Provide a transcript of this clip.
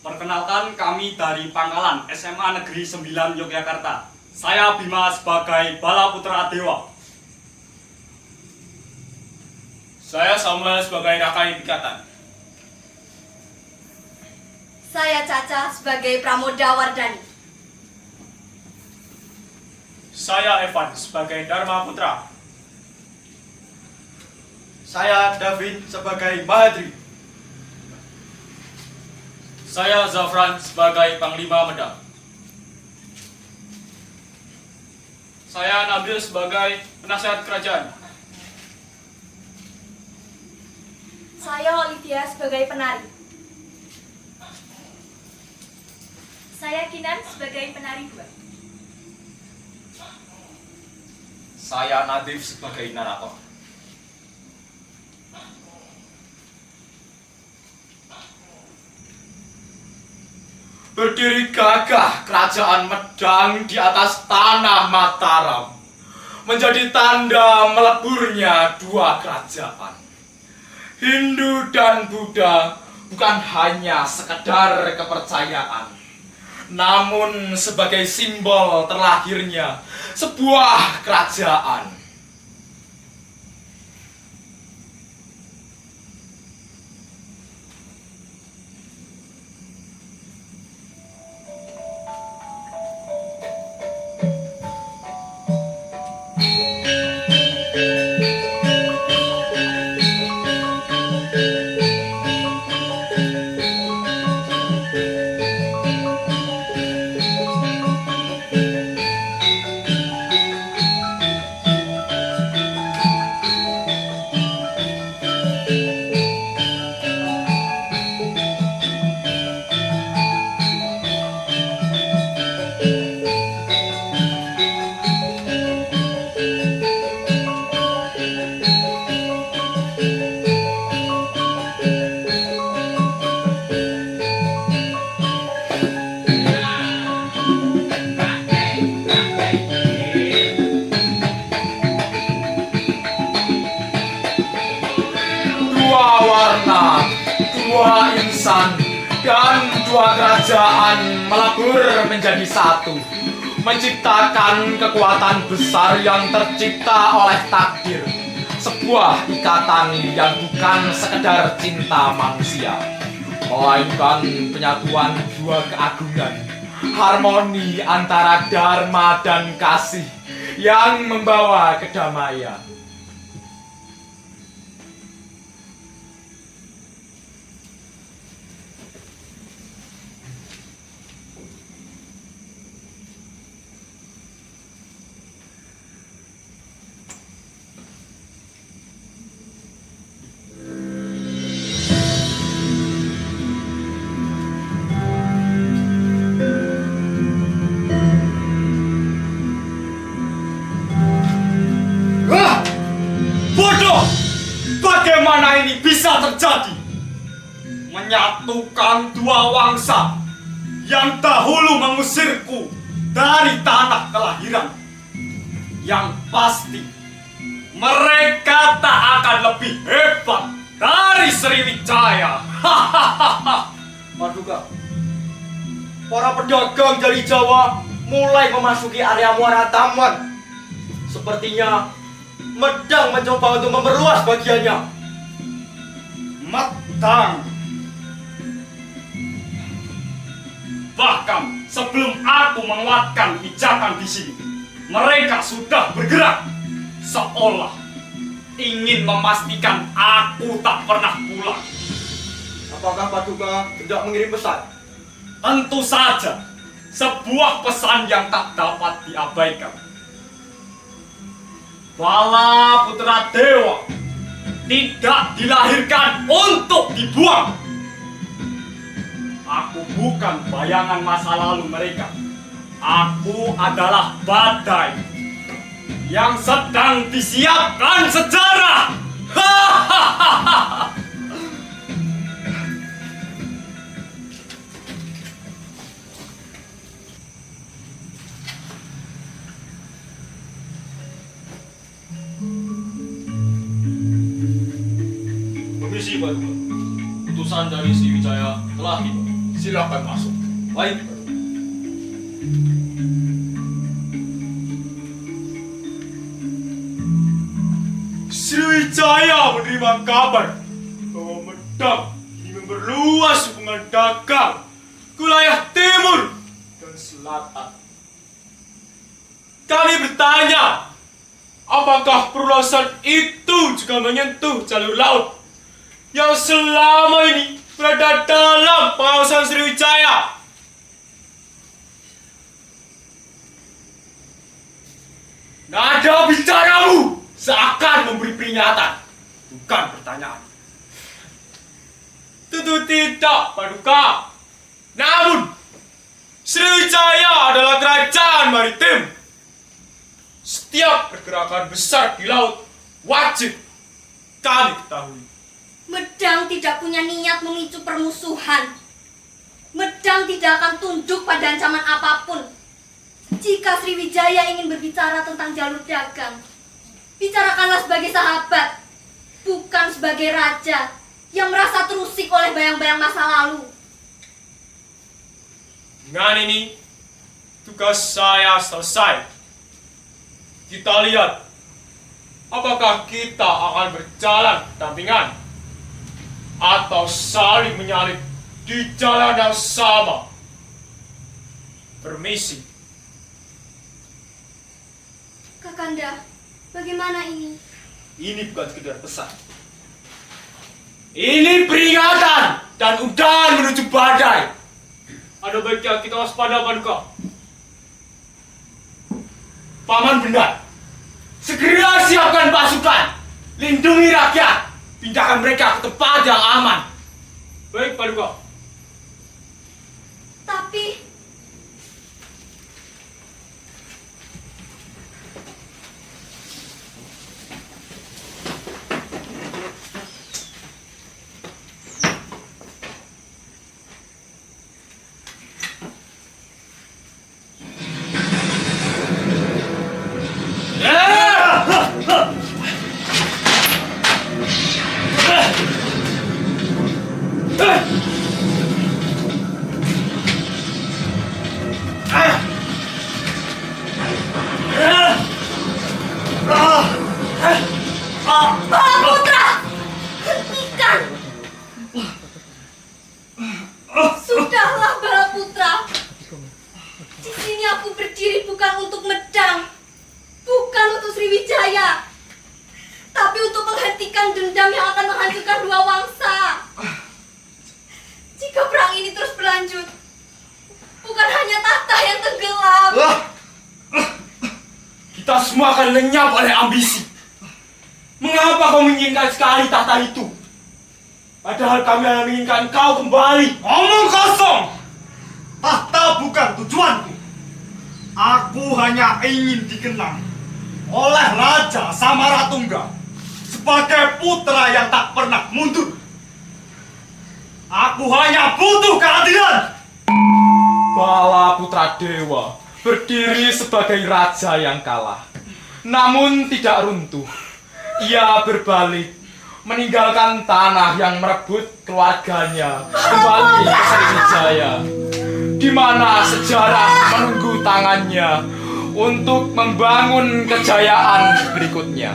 Perkenalkan, kami dari Pangkalan SMA Negeri 9 Yogyakarta. Saya Bima sebagai Bala Putra Dewa. Saya Samuel sebagai Rakai Bikatan. Saya Caca sebagai Pramoda Wardani. Saya Evan sebagai Dharma Putra. Saya David sebagai Mahadri. Saya Zafran sebagai Panglima Medang. Saya Nabil sebagai penasihat kerajaan. Saya Olivia sebagai penari. Saya Kinan sebagai penari 2. Saya Nadif sebagai narator. Berdiri gagah kerajaan Medang di atas tanah Mataram, menjadi tanda meleburnya dua kerajaan. Hindu dan Buddha bukan hanya sekedar kepercayaan, namun sebagai simbol terlahirnya sebuah kerajaan. Dua warna, dua insan, dan dua kerajaan melebur menjadi satu, menciptakan kekuatan besar yang tercipta oleh takdir. Sebuah ikatan yang bukan sekedar cinta manusia, melainkan penyatuan dua keagungan, harmoni antara dharma dan kasih yang membawa kedamaian. Bodoh! Bagaimana ini bisa terjadi? Menyatukan dua wangsa yang dahulu mengusirku dari tanah kelahiran. Yang pasti, mereka tak akan lebih hebat dari Sriwijaya. Paduka, para pedagang dari Jawa mulai memasuki area Muara Taman. Sepertinya Medang mencoba untuk memperluas bagiannya. Medang. Bahkan sebelum aku menguatkan pijakan di sini, mereka sudah bergerak seolah ingin memastikan aku tak pernah pulang. Apakah Paduka tidak mengirim pesan? Tentu saja, sebuah pesan yang tak dapat diabaikan. Bala Putra Dewa tidak dilahirkan untuk dibuang. Aku bukan bayangan masa lalu mereka. Aku adalah badai yang sedang disiapkan sejarah. Hahaha. Permisi Paduka, utusan dari Sriwijaya telah tiba. Silakan masuk. Baik. Sriwijaya menerima kabar bahwa Medang ini memperluas hubungan dagang ke wilayah timur dan selatan. Kami bertanya, apakah perluasan itu juga menyentuh jalur laut yang selama ini berada dalam pengawasan Sriwijaya? Nada bicaramu seakan memberi peringatan, bukan pertanyaan. Tentu tidak, Paduka. Namun, Sriwijaya adalah kerajaan maritim. Setiap pergerakan besar di laut wajib kami ketahui. Medang tidak punya niat memicu permusuhan. Medang tidak akan tunduk pada ancaman apapun. Jika Sriwijaya ingin berbicara tentang jalur dagang, bicarakanlah sebagai sahabat, bukan sebagai raja yang merasa terusik oleh bayang-bayang masa lalu. Dengan ini, tugas saya selesai. Kita lihat, apakah kita akan berjalan dampingan atau saling menyalip di jalan yang sama. Permisi. Kakanda, bagaimana ini? Ini bukan sekedar pesan. Ini peringatan dan udahan menuju badai. Ada baiknya kita waspada, Paduka. Paman Benar, segera siapkan pasukan. Lindungi rakyat. Pindahkan mereka ke tempat yang aman. Baik, Paduka. Tapi Balaputra, hentikan! Sudahlah, Balaputra. Di sini aku berdiri bukan untuk Medang, bukan untuk Sriwijaya, tapi untuk menghentikan dendam yang akan menghancurkan dua wangsa. Jika perang ini terus berlanjut, bukan hanya tahta yang tenggelam. Kita semua akan lenyap oleh ambisi. Mengapa kau menginginkan sekali tahta itu? Padahal kami hanya menginginkan kau kembali. Omong kosong! Tahta bukan tujuanku. Aku hanya ingin dikenang oleh Raja Samaratungga sebagai putra yang tak pernah mundur. Aku hanya butuh keadilan. Balaputra Dewa berdiri sebagai raja yang kalah, namun tidak runtuh. Ia berbalik, meninggalkan tanah yang merebut keluarganya kembali ke Sriwijaya, di mana sejarah menunggu tangannya untuk membangun kejayaan berikutnya.